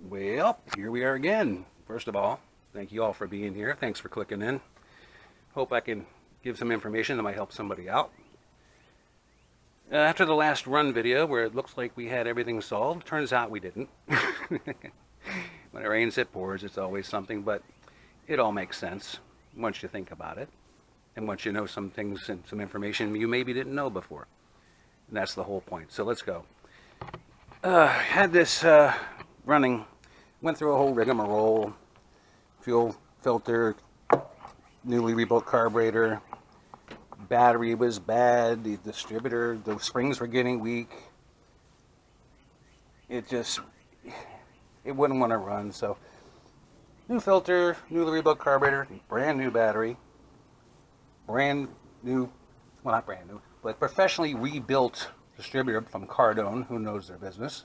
Well, here we are again. First of all, thank you all for being here. Thanks for clicking in. Hope I can give some information that might help somebody out. After the last run video where it looks like we had everything solved, turns out we didn't. When it rains, it pours. It's always something, but it all makes sense once you think about it. And once you know some things and some information you maybe didn't know before. And that's the whole point. So let's go. Had this running, went through a whole rigmarole, fuel filter, newly rebuilt carburetor, battery was bad, the distributor, the springs were getting weak. It wouldn't want to run. So new filter, newly rebuilt carburetor, brand new battery, brand new, well, not brand new, but professionally rebuilt distributor from Cardone, who knows their business.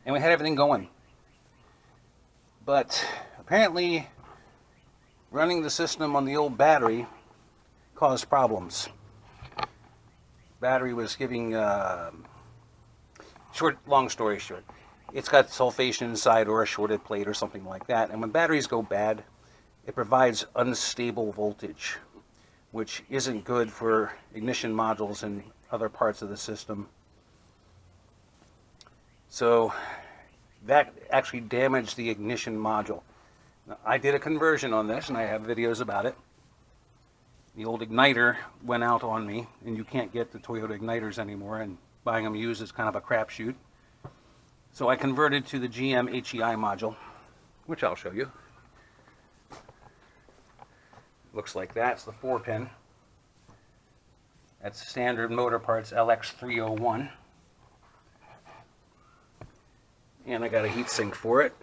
And we had everything going. But apparently running the system on the old battery caused problems. Battery was giving, long story short, it's got sulfation inside or a shorted plate or something like that. And when batteries go bad, it provides unstable voltage, which isn't good for ignition modules and other parts of the system. So that actually damaged the ignition module. Now, I did a conversion on this, and I have videos about it. The old igniter went out on me, and you can't get the Toyota igniters anymore, and buying them used is kind of a crapshoot. So I converted to the GM H.E.I module, which I'll show you. Looks like that. It's the 4-pin. That's standard motor parts LX301. And I got a heatsink for it.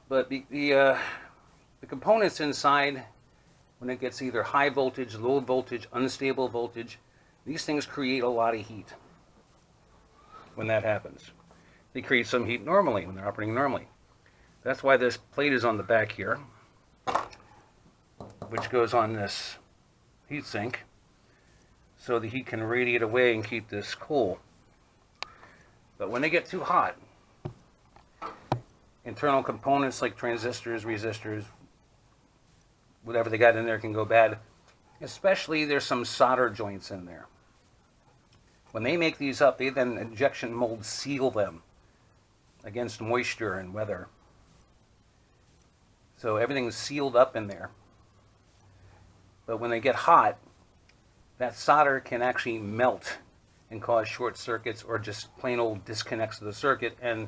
But the components inside, when it gets either high voltage, low voltage, unstable voltage, these things create a lot of heat when that happens. They create some heat normally when they're operating normally. That's why this plate is on the back here, which goes on this heatsink, so the heat can radiate away and keep this cool. But when they get too hot, internal components like transistors, resistors, whatever they got in there can go bad. Especially there's some solder joints in there. When they make these up, they then injection mold seal them against moisture and weather. So everything's sealed up in there. But when they get hot, that solder can actually melt and cause short circuits or just plain old disconnects of the circuit, and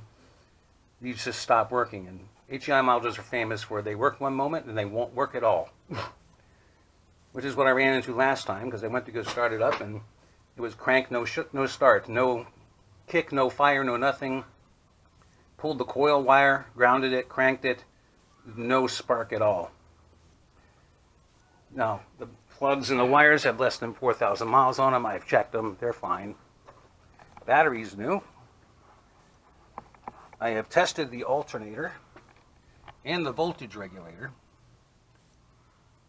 these just stop working. And H.E.I modules are famous for they work one moment and they won't work at all. Which is what I ran into last time, because I went to go start it up and it was crank, no start, no kick, no fire, no nothing. Pulled the coil wire, grounded it, cranked it, no spark at all. Now, the plugs and the wires have less than 4,000 miles on them. I've checked them. They're fine. Battery's new. I have tested the alternator and the voltage regulator.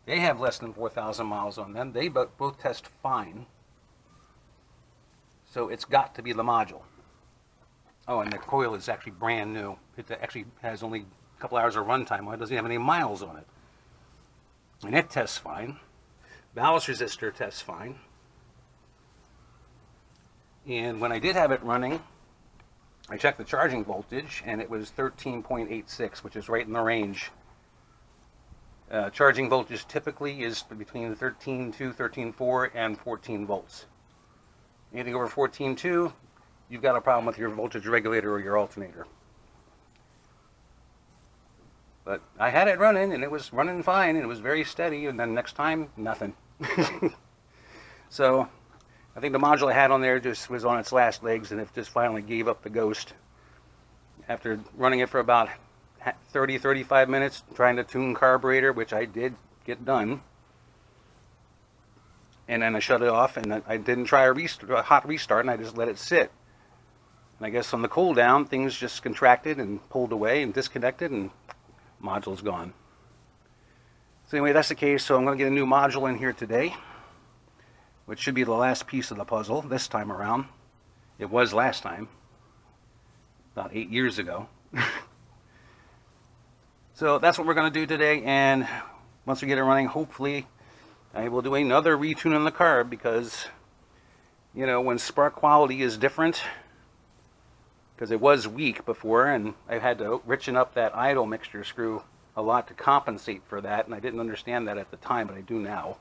They have less than 4,000 miles on them. They both test fine. So it's got to be the module. Oh, and the coil is actually brand new. It actually has only a couple hours of runtime on it. It doesn't have any miles on it. And it tests fine. Ballast resistor tests fine. And when I did have it running, I checked the charging voltage, and it was 13.86, which is right in the range. Charging voltage typically is between 13.2, 13.4, and 14 volts. Anything over 14.2, you've got a problem with your voltage regulator or your alternator. But I had it running, and it was running fine, and it was very steady, and then next time, nothing. So I think the module I had on there just was on its last legs, and it just finally gave up the ghost. After running it for about 30-35 minutes, trying to tune carburetor, which I did get done, and then I shut it off, and I didn't try a hot restart, and I just let it sit. And I guess on the cool down, things just contracted and pulled away and disconnected, and module's gone. So anyway, that's the case. So I'm going to get a new module in here today, which should be the last piece of the puzzle this time around. It was last time. about 8 years ago. So that's what we're going to do today, and once we get it running, hopefully I will do another retune on the carb, because, you know, when spark quality is different, because it was weak before, and I had to richen up that idle mixture screw a lot to compensate for that, and I didn't understand that at the time, but I do now.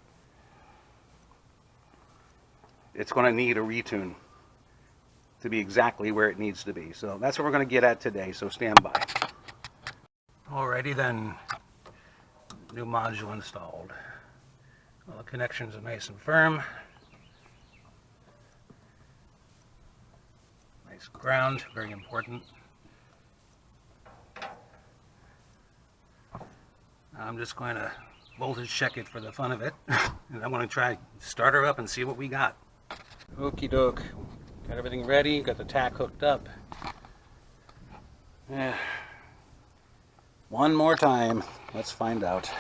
It's going to need a retune to be exactly where it needs to be. So that's what we're going to get at today, so stand by. Alrighty then, new module installed. All the connections are nice and firm. Nice ground, very important. I'm just going to voltage check it for the fun of it. And I'm going to try start her up and see what we got. Okie doke. Got everything ready, got the tack hooked up. Yeah. One more time. Let's find out.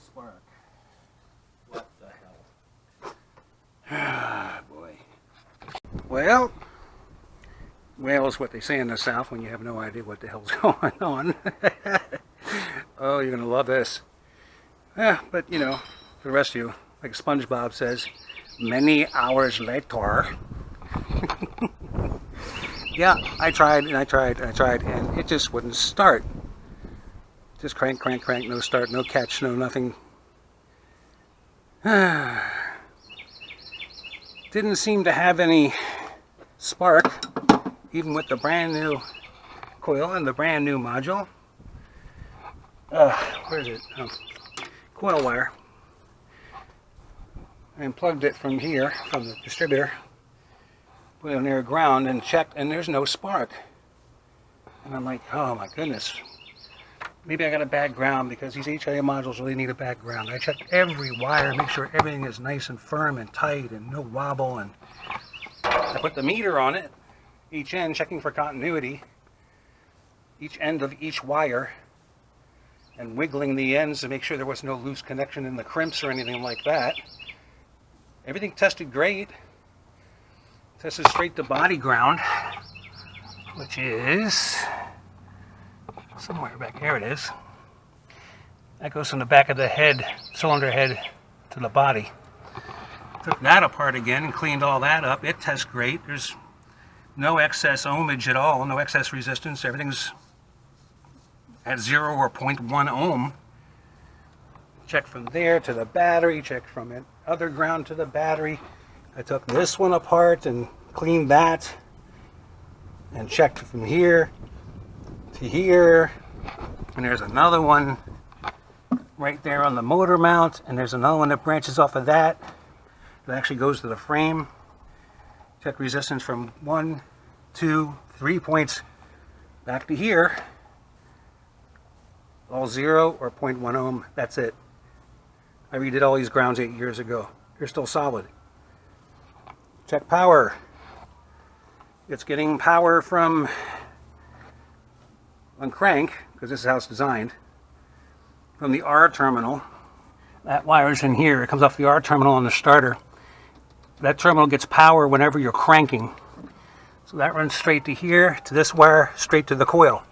Spark. What the hell? Ah, boy. Well is what they say in the South when you have no idea what the hell's going on. Oh, you're gonna love this. Yeah, but you know, for the rest of you, like SpongeBob says, many hours later. Yeah, I tried and I tried and I tried, and it just wouldn't start. Just crank, crank, crank, no start, no catch, no nothing. Didn't seem to have any spark, even with the brand new coil and the brand new module. Where is it? Oh, coil wire. I unplugged it from here, from the distributor, put it near ground and checked, and there's no spark. And I'm like, oh my goodness. Maybe I got a bad ground, because these H.E.I modules really need a bad ground. I checked every wire, make sure everything is nice and firm and tight and no wobble. And I put the meter on it, each end, checking for continuity, each end of each wire, and wiggling the ends to make sure there was no loose connection in the crimps or anything like that. Everything tested great. Tested straight to body ground, which is somewhere back here. It is. That goes from the back of the head, cylinder head, to the body. Took that apart again and cleaned all that up. It tests great. There's no excess ohmage at all, no excess resistance. Everything's at 0 or 0.1 ohm. Check from there to the battery, check from the other ground to the battery. I took this one apart and cleaned that and checked from here to here, and there's another one right there on the motor mount, and there's another one that branches off of that actually goes to the frame. Check resistance from 1, 2, 3 points back to here, all 0 or 0.1 ohm. That's it. I redid all these grounds 8 years ago. They're still solid. Check power. It's getting power from on crank, because this is how it's designed, from the R terminal. That wire's in here. It comes off the R terminal on the starter. That terminal gets power whenever you're cranking. So that runs straight to here, to this wire, straight to the coil.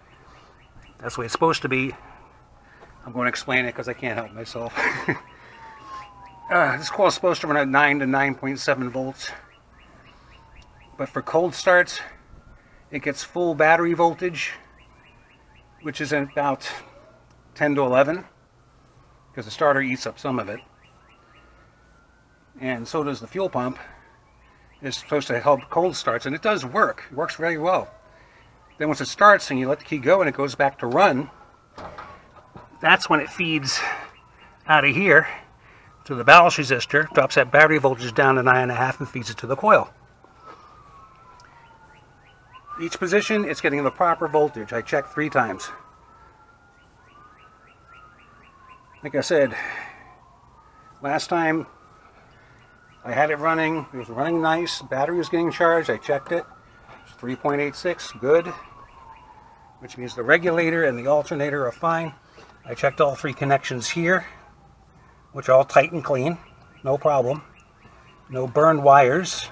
That's the way it's supposed to be. I'm going to explain it because I can't help myself. This coil is supposed to run at 9 to 9.7 volts. But for cold starts, it gets full battery voltage, which is about 10 to 11, because the starter eats up some of it. And so does the fuel pump. It's supposed to help cold starts, and it does work. It works very well. Then once it starts and you let the key go and it goes back to run, that's when it feeds out of here So the ballast resistor drops that battery voltage down to 9.5 and feeds it to the coil. Each position, it's getting the proper voltage. I checked 3 times. Like I said, last time I had it running, it was running nice, battery was getting charged, I checked it, it's 3.86, good, which means the regulator and the alternator are fine. I checked all 3 connections here, which are all tight and clean, no problem. No burned wires,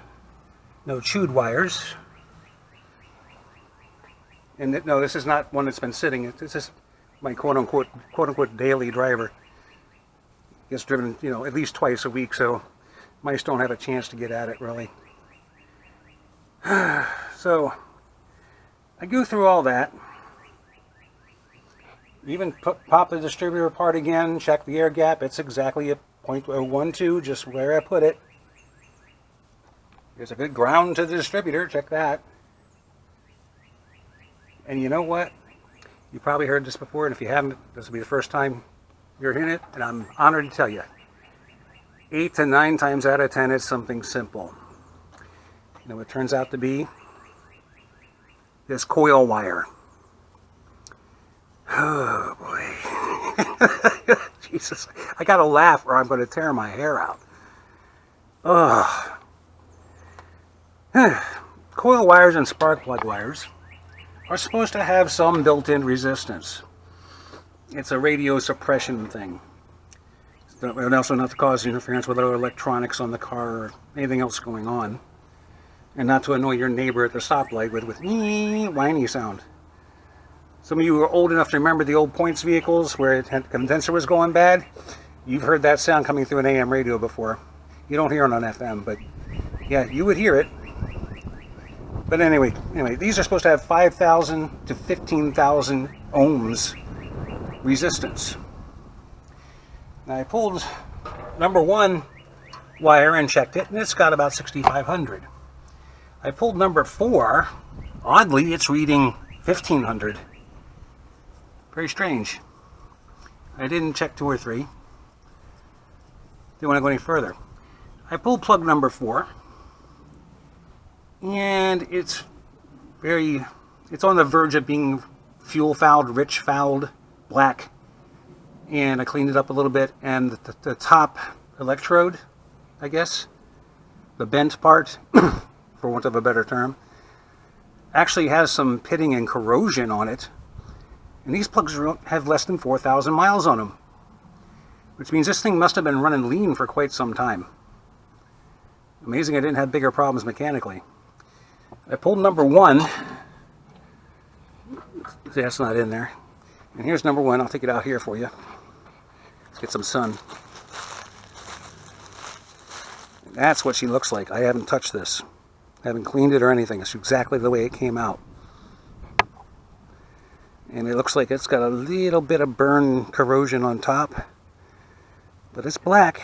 no chewed wires. And no, this is not one that's been sitting. This is my quote-unquote daily driver. Gets driven, you know, at least twice a week, so mice don't have a chance to get at it, really. So, I go through all that. Even pop the distributor apart again, check the air gap. It's exactly a 0.012, just where I put it. There's a good ground to the distributor, check that. And you know what? You probably heard this before, and if you haven't, this will be the first time you're hearing it, and I'm honored to tell you. 8 to 9 times out of 10, it's something simple. You know what it turns out to be? This coil wire. Oh boy. Jesus. I gotta laugh or I'm gonna tear my hair out. Ugh. Coil wires and spark plug wires are supposed to have some built-in resistance. It's a radio suppression thing. And also not to cause interference with other electronics on the car or anything else going on. And not to annoy your neighbor at the stoplight with whiny sound. Some of you are old enough to remember the old points vehicles where the condenser was going bad. You've heard that sound coming through an AM radio before. You don't hear it on FM, but yeah, you would hear it. But anyway, these are supposed to have 5,000 to 15,000 ohms resistance. Now I pulled number 1 wire and checked it, and it's got about 6,500. I pulled number 4. Oddly, it's reading 1,500. Very strange. I didn't check 2 or 3. Didn't want to go any further. I pulled plug number 4. And it's on the verge of being fuel fouled, rich fouled, black. And I cleaned it up a little bit, and the top electrode, I guess, the bent part, for want of a better term, actually has some pitting and corrosion on it. And these plugs have less than 4,000 miles on them, which means this thing must have been running lean for quite some time. Amazing I didn't have bigger problems mechanically. I pulled number 1. See, that's not in there. And here's number 1. I'll take it out here for you. Let's get some sun. That's what she looks like. I haven't touched this. I haven't cleaned it or anything. It's exactly the way it came out. And it looks like it's got a little bit of burn corrosion on top. But it's black.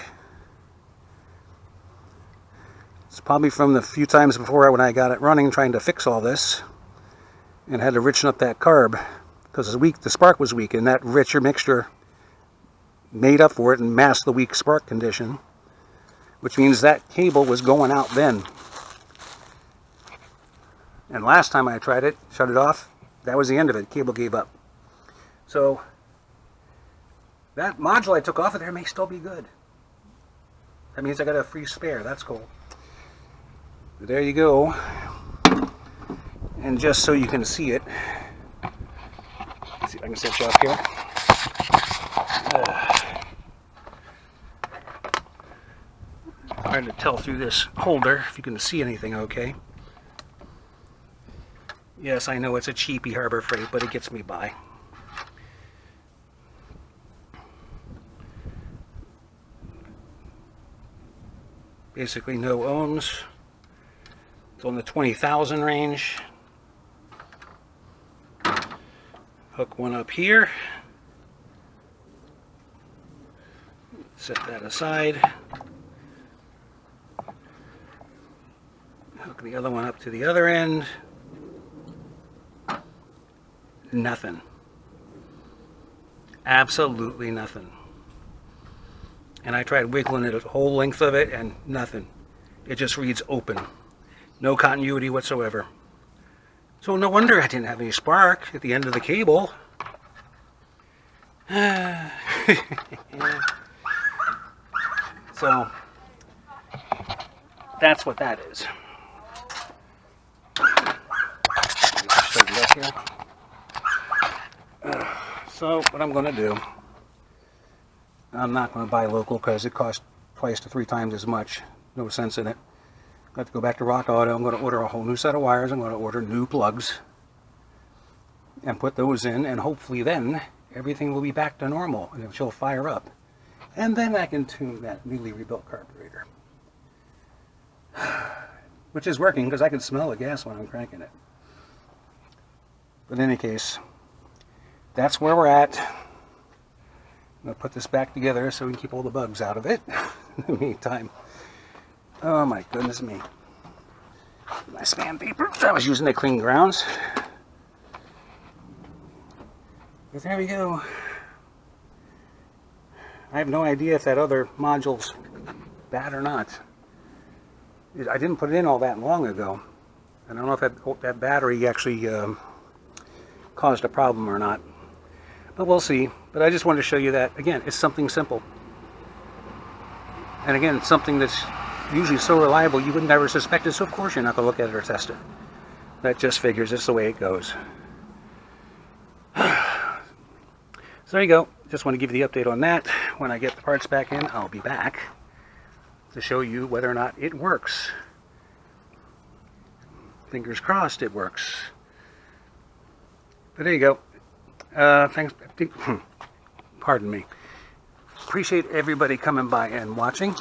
It's probably from the few times before when I got it running trying to fix all this. And had to richen up that carb. Because the spark was weak, and that richer mixture made up for it and masked the weak spark condition. Which means that cable was going out then. And last time I tried it, shut it off, that was the end of it. Cable gave up. So that module I took off of there may still be good. That means I got a free spare. That's cool. But there you go. And just so you can see it, let's see if I can set you up here. Hard to tell through this holder if you can see anything okay. Yes, I know it's a cheapy Harbor Freight, but it gets me by. Basically no ohms. It's on the 20,000 range. Hook one up here. Set that aside. Hook the other one up to the other end. Nothing. Absolutely nothing. And I tried wiggling it the whole length of it and nothing. It just reads open. No continuity whatsoever. So no wonder I didn't have any spark at the end of the cable. So that's what that is. So what I'm going to do, I'm not going to buy local because it costs twice to 3 times as much. No sense in it. I have to go back to Rock Auto. I'm going to order a whole new set of wires. I'm going to order new plugs and put those in, and hopefully then everything will be back to normal and she'll fire up. And then I can tune that newly rebuilt carburetor. Which is working because I can smell the gas when I'm cranking it. But in any case, that's where we're at. I'm going to put this back together so we can keep all the bugs out of it in the meantime. Oh my goodness me. My sandpaper. I was using to clean grounds. But there we go. I have no idea if that other module's bad or not. I didn't put it in all that long ago. I don't know if that battery actually caused a problem or not. But we'll see. But I just wanted to show you that, again, it's something simple. And again, it's something that's usually so reliable you would never suspect it, so of course you're not going to look at it or test it. That just figures, it's the way it goes. So there you go. Just want to give you the update on that. When I get the parts back in, I'll be back to show you whether or not it works. Fingers crossed it works. But there you go. Thanks. Pardon me. Appreciate everybody coming by and watching.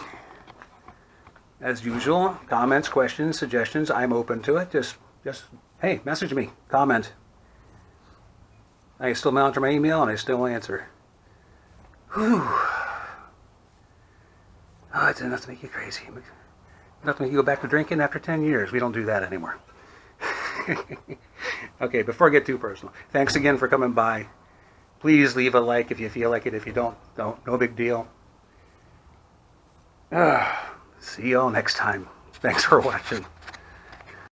As usual, comments, questions, suggestions, I'm open to it. Just hey, message me, comment. I still monitor my email and I still answer. Whew. Oh, it's enough to make you crazy. Enough to make you go back to drinking after 10 years. We don't do that anymore. Okay, before I get too personal, thanks again for coming by. Please leave a like if you feel like it. If you don't. No big deal. See y'all next time. Thanks for watching.